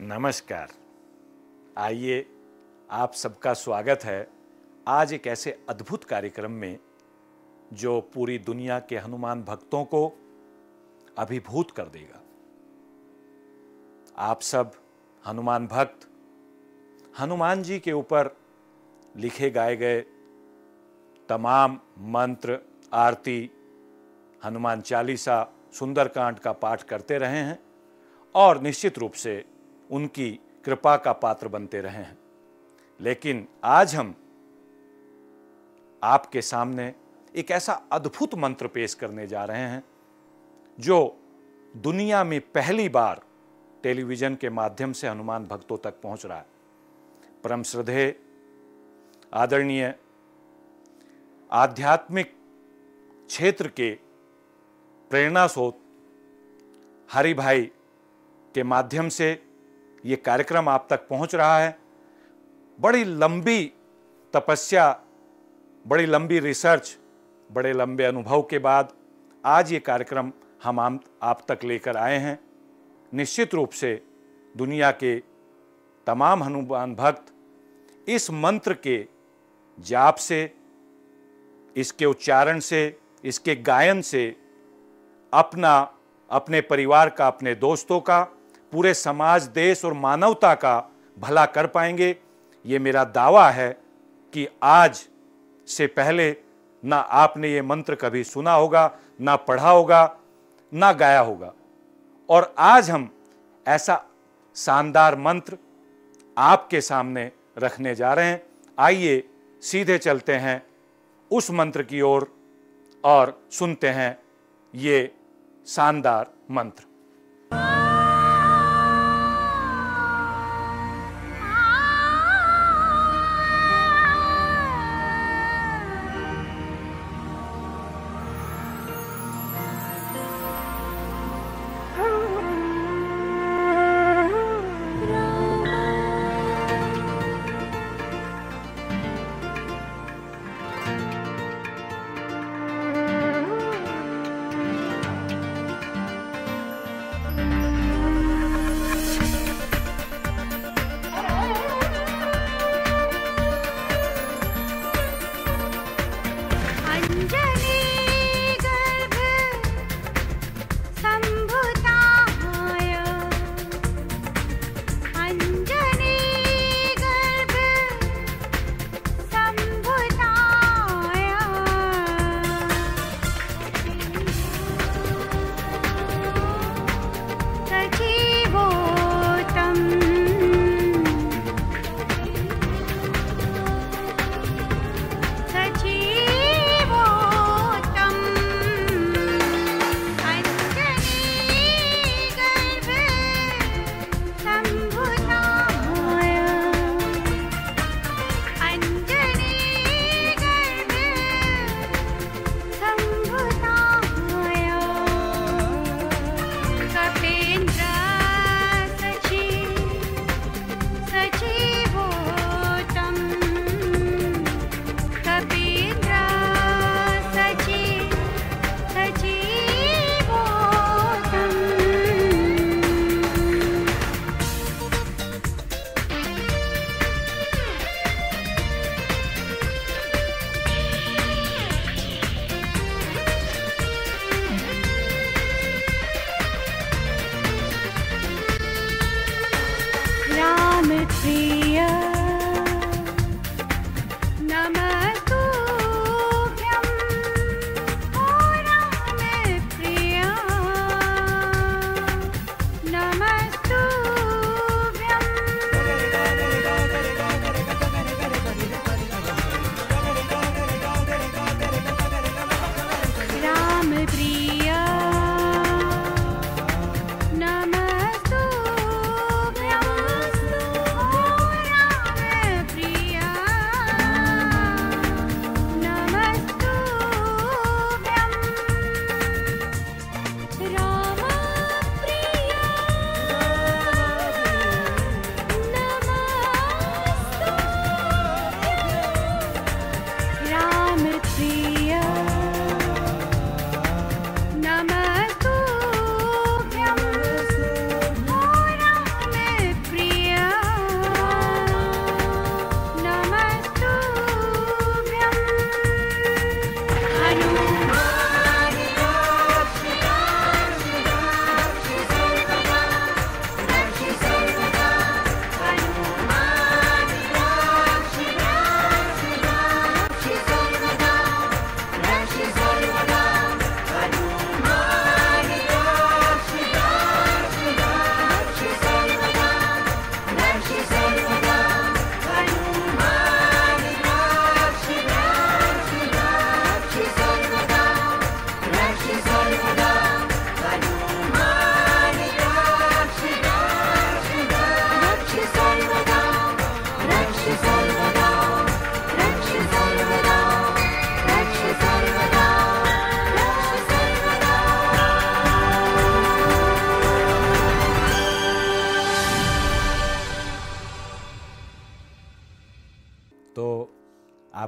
नमस्कार। आइए, आप सबका स्वागत है आज एक ऐसे अद्भुत कार्यक्रम में जो पूरी दुनिया के हनुमान भक्तों को अभिभूत कर देगा। आप सब हनुमान भक्त हनुमान जी के ऊपर लिखे गाए गए तमाम मंत्र, आरती, हनुमान चालीसा, सुंदरकांड का पाठ करते रहे हैं और निश्चित रूप से उनकी कृपा का पात्र बनते रहे हैं। लेकिन आज हम आपके सामने एक ऐसा अद्भुत मंत्र पेश करने जा रहे हैं जो दुनिया में पहली बार टेलीविजन के माध्यम से हनुमान भक्तों तक पहुंच रहा है। परम श्रद्धेय, आदरणीय, आध्यात्मिक क्षेत्र के प्रेरणा स्रोत हरि भाई के माध्यम से ये कार्यक्रम आप तक पहुंच रहा है। बड़ी लंबी तपस्या, बड़ी लंबी रिसर्च, बड़े लंबे अनुभव के बाद आज ये कार्यक्रम हम आप तक लेकर आए हैं। निश्चित रूप से दुनिया के तमाम हनुमान भक्त इस मंत्र के जाप से, इसके उच्चारण से, इसके गायन से अपने परिवार का, अपने दोस्तों का, पूरे समाज, देश और मानवता का भला कर पाएंगे। ये मेरा दावा है कि आज से पहले ना आपने ये मंत्र कभी सुना होगा, ना पढ़ा होगा, ना गाया होगा, और आज हम ऐसा शानदार मंत्र आपके सामने रखने जा रहे हैं। आइए सीधे चलते हैं उस मंत्र की ओर और सुनते हैं ये शानदार मंत्र।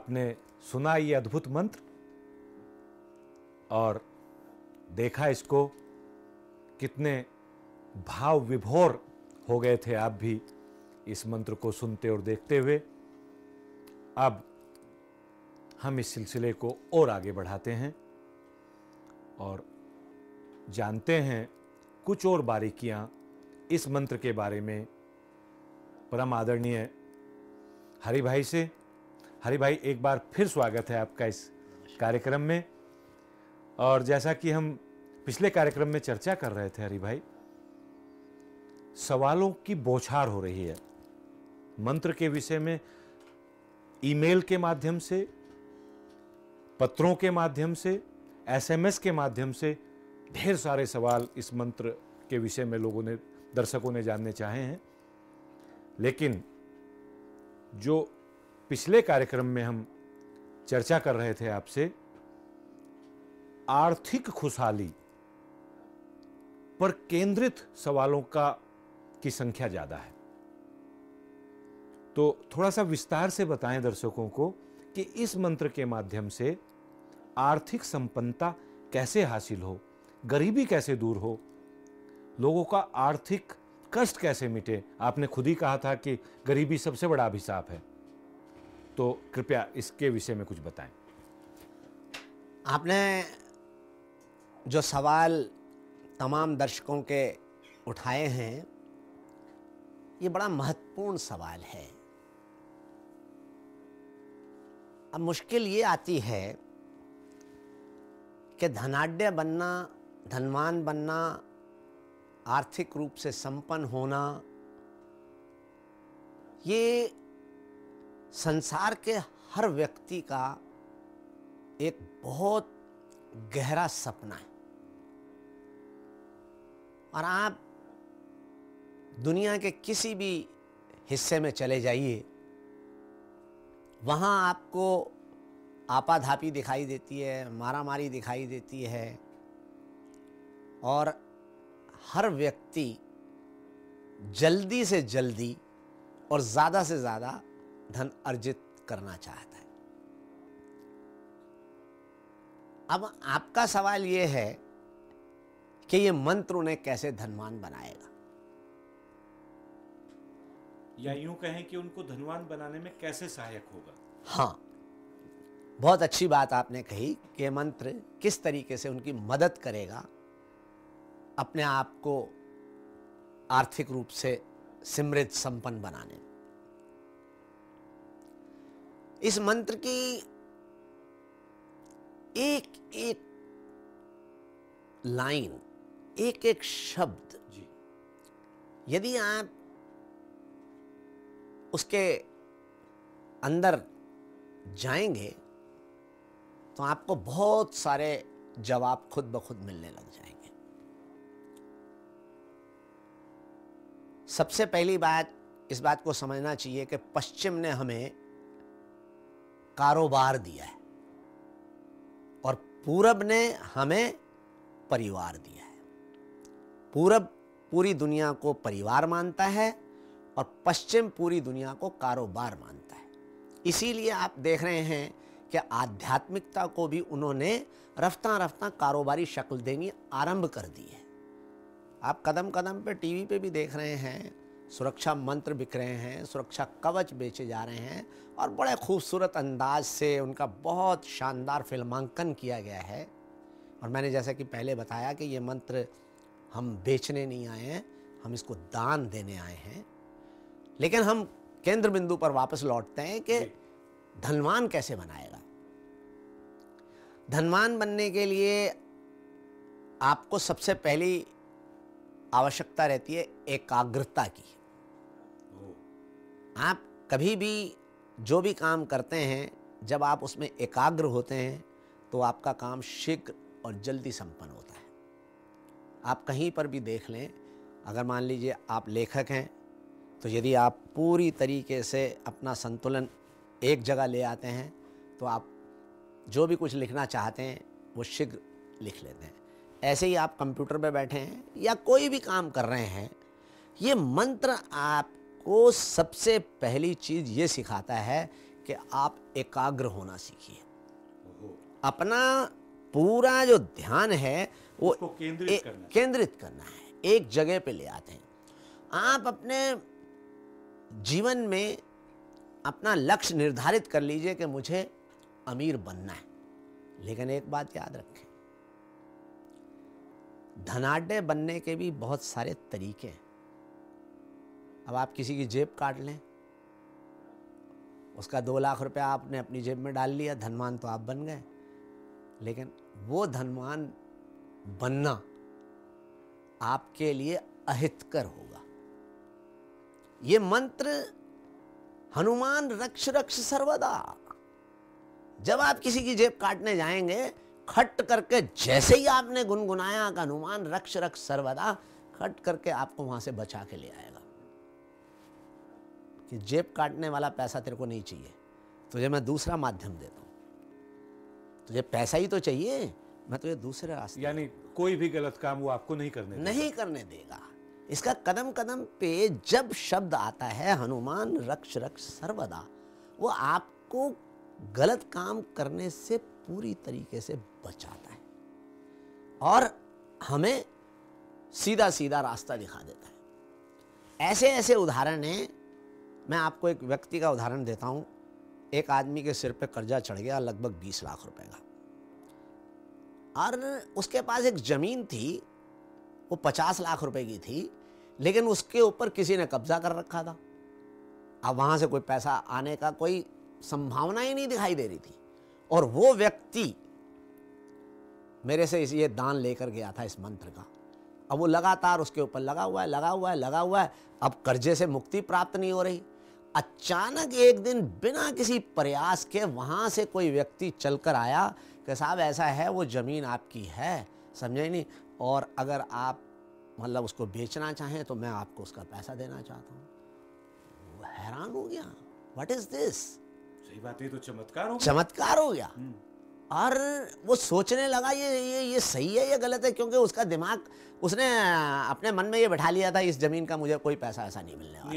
आपने सुना ये अद्भुत मंत्र और देखा इसको, कितने भाव विभोर हो गए थे आप भी इस मंत्र को सुनते और देखते हुए। अब हम इस सिलसिले को और आगे बढ़ाते हैं और जानते हैं कुछ और बारीकियां इस मंत्र के बारे में परम आदरणीय हरि भाई से। हरि भाई, एक बार फिर स्वागत है आपका इस कार्यक्रम में। और जैसा कि हम पिछले कार्यक्रम में चर्चा कर रहे थे हरि भाई, सवालों की बौछार हो रही है मंत्र के विषय में। ईमेल के माध्यम से, पत्रों के माध्यम से, एसएमएस के माध्यम से ढेर सारे सवाल इस मंत्र के विषय में दर्शकों ने जानने चाहे हैं। लेकिन जो पिछले कार्यक्रम में हम चर्चा कर रहे थे आपसे, आर्थिक खुशहाली पर केंद्रित सवालों की संख्या ज्यादा है। तो थोड़ा सा विस्तार से बताएं दर्शकों को कि इस मंत्र के माध्यम से आर्थिक संपन्नता कैसे हासिल हो, गरीबी कैसे दूर हो, लोगों का आर्थिक कष्ट कैसे मिटे। आपने खुद ही कहा था कि गरीबी सबसे बड़ा अभिशाप है, तो कृपया इसके विषय में कुछ बताएं। आपने जो सवाल तमाम दर्शकों के उठाए हैं, ये बड़ा महत्वपूर्ण सवाल है। अब मुश्किल ये आती है कि धनाढ्य बनना, धनवान बनना, आर्थिक रूप से संपन्न होना, ये संसार के हर व्यक्ति का एक बहुत गहरा सपना है। और आप दुनिया के किसी भी हिस्से में चले जाइए, वहाँ आपको आपाधापी दिखाई देती है, मारामारी दिखाई देती है, और हर व्यक्ति जल्दी से जल्दी और ज़्यादा से ज़्यादा धन अर्जित करना चाहता है। अब आपका सवाल ये है कि ये मंत्र उन्हें कैसे धनवान बनाएगा, या यूं कहें कि उनको धनवान बनाने में कैसे सहायक होगा। हाँ, बहुत अच्छी बात आपने कही कि ये मंत्र किस तरीके से उनकी मदद करेगा अपने आप को आर्थिक रूप से समृद्ध संपन्न बनाने में। इस मंत्र की एक एक लाइन, एक एक शब्द जी, यदि आप उसके अंदर जाएंगे तो आपको बहुत सारे जवाब खुद ब खुद मिलने लग जाएंगे। सबसे पहली बात, इस बात को समझना चाहिए कि पश्चिम ने हमें कारोबार दिया है और पूरब ने हमें परिवार दिया है। पूरब पूरी दुनिया को परिवार मानता है और पश्चिम पूरी दुनिया को कारोबार मानता है। इसीलिए आप देख रहे हैं कि आध्यात्मिकता को भी उन्होंने रफ्ता रफ्ता कारोबारी शक्ल देनी आरंभ कर दी है। आप कदम कदम पे टीवी पे भी देख रहे हैं, सुरक्षा मंत्र बिक रहे हैं, सुरक्षा कवच बेचे जा रहे हैं और बड़े खूबसूरत अंदाज से उनका बहुत शानदार फिल्मांकन किया गया है। और मैंने जैसा कि पहले बताया कि ये मंत्र हम बेचने नहीं आए हैं, हम इसको दान देने आए हैं। लेकिन हम केंद्र बिंदु पर वापस लौटते हैं कि धनवान कैसे बनाएगा। धनवान बनने के लिए आपको सबसे पहली आवश्यकता रहती है एकाग्रता की। आप कभी भी जो भी काम करते हैं, जब आप उसमें एकाग्र होते हैं तो आपका काम शीघ्र और जल्दी संपन्न होता है। आप कहीं पर भी देख लें, अगर मान लीजिए आप लेखक हैं तो यदि आप पूरी तरीके से अपना संतुलन एक जगह ले आते हैं तो आप जो भी कुछ लिखना चाहते हैं वो शीघ्र लिख लेते हैं। ऐसे ही आप कंप्यूटर पे बैठे हैं या कोई भी काम कर रहे हैं, ये मंत्र आपको सबसे पहली चीज़ ये सिखाता है कि कि आप एकाग्र होना सीखिए। अपना पूरा जो ध्यान है वो उसको केंद्रित करना है, एक जगह पे ले आते हैं। आप अपने जीवन में अपना लक्ष्य निर्धारित कर लीजिए कि मुझे अमीर बनना है, लेकिन एक बात याद रखें, धनाढ्य बनने के भी बहुत सारे तरीके हैं। अब आप किसी की जेब काट लें, उसका 2 लाख रुपया आपने अपनी जेब में डाल लिया, धनवान तो आप बन गए, लेकिन वो धनवान बनना आपके लिए अहितकर होगा। ये मंत्र हनुमान रक्ष रक्ष सर्वदा, जब आप किसी की जेब काटने जाएंगे, खट करके जैसे ही आपने गुनगुनाया कि हनुमान रक्ष रक्ष सर्वदा, खट करके आपको वहां से बचा के ले आएगा कि जेब काटने वाला पैसा तेरे को नहीं चाहिए, तुझे मैं दूसरा माध्यम देता हूं। तुझे पैसा ही तो चाहिए, मैं तुझे दूसरे रास्ते, यानी कोई भी गलत काम वो आपको नहीं करने देगा। इसका कदम कदम पे जब शब्द आता है हनुमान रक्ष रक्ष सर्वदा, वो आपको गलत काम करने से पूरी तरीके से बचाता है और हमें सीधा सीधा रास्ता दिखा देता है। ऐसे ऐसे उदाहरण हैं। मैं आपको एक व्यक्ति का उदाहरण देता हूं। एक आदमी के सिर पे कर्जा चढ़ गया लगभग 20 लाख रुपए का, और उसके पास एक जमीन थी, वो 50 लाख रुपए की थी, लेकिन उसके ऊपर किसी ने कब्जा कर रखा था। अब वहां से कोई पैसा आने का कोई संभावना ही नहीं दिखाई दे रही थी, और वो व्यक्ति मेरे से ये दान लेकर गया था इस मंत्र का। अब वो लगातार उसके ऊपर लगा हुआ है। अब कर्जे से मुक्ति प्राप्त नहीं हो रही। अचानक एक दिन बिना किसी प्रयास के वहां से कोई व्यक्ति चलकर आया कि साहब ऐसा है, वो जमीन आपकी है, समझे नहीं, और अगर आप मतलब उसको बेचना चाहें तो मैं आपको उसका पैसा देना चाहता हूं। वो हैरान हो गया, व्हाट इज दिस। सही बात है, तो चमत्कार हो गया। और वो सोचने लगा ये सही है, ये गलत है, क्योंकि उसका दिमाग, उसने अपने मन में ये बैठा लिया था इस जमीन का मुझे कोई पैसा ऐसा नहीं मिलने वाला,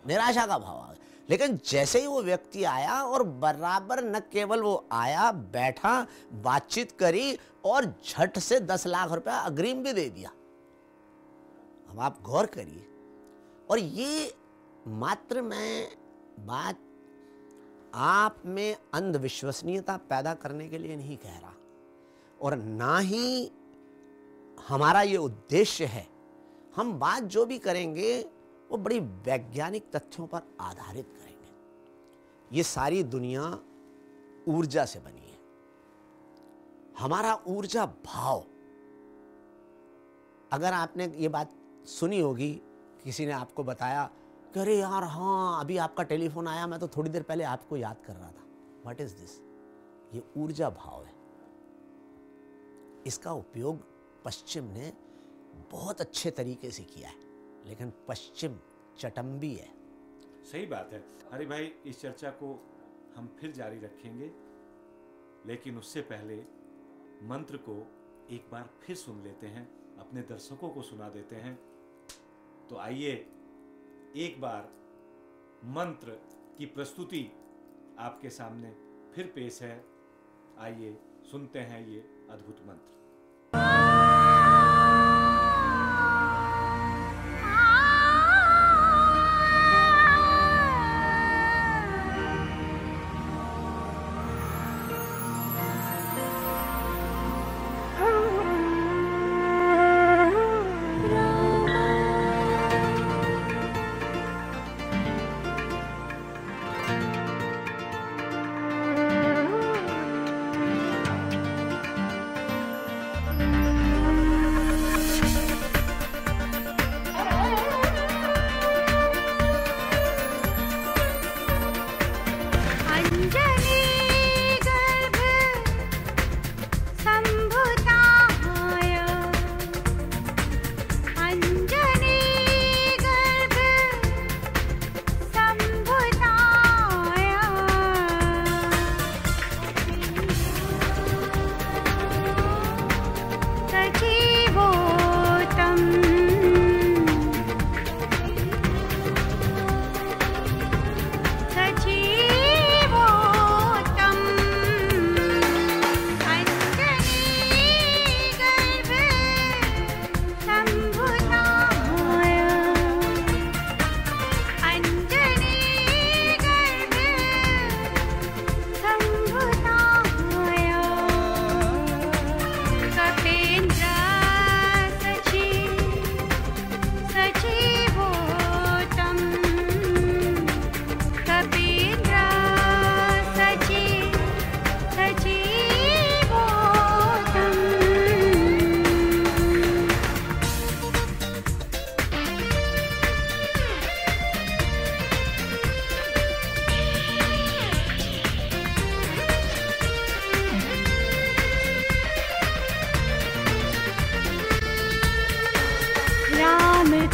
निराशा का भाव आ गया। लेकिन जैसे ही वो व्यक्ति आया और बराबर न केवल वो आया, बैठा, बातचीत करी और झट से 10 लाख रुपया अग्रिम भी दे दिया। अब आप गौर करिए, और ये मात्र मैं बात आप में अंधविश्वसनीयता पैदा करने के लिए नहीं कह रहा, और ना ही हमारा ये उद्देश्य है। हम बात जो भी करेंगे वो बड़ी वैज्ञानिक तथ्यों पर आधारित करेंगे। ये सारी दुनिया ऊर्जा से बनी है। हमारा ऊर्जा भाव, अगर आपने ये बात सुनी होगी, किसी ने आपको बताया कि अरे यार हाँ अभी आपका टेलीफोन आया, मैं तो थोड़ी देर पहले आपको याद कर रहा था। What is this? ये ऊर्जा भाव है। इसका उपयोग पश्चिम ने बहुत अच्छे तरीके से किया है, लेकिन पश्चिम चटंबी है। सही बात है हरि भाई, इस चर्चा को हम फिर जारी रखेंगे, लेकिन उससे पहले मंत्र को एक बार फिर सुन लेते हैं, अपने दर्शकों को सुना देते हैं। तो आइए एक बार मंत्र की प्रस्तुति आपके सामने फिर पेश है। आइए सुनते हैं ये अद्भुत मंत्र।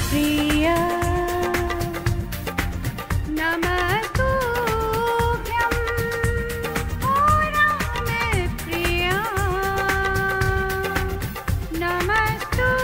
प्रिय नमस्तुभ्यं ओ रामप्रिय नमस्तुभ्यं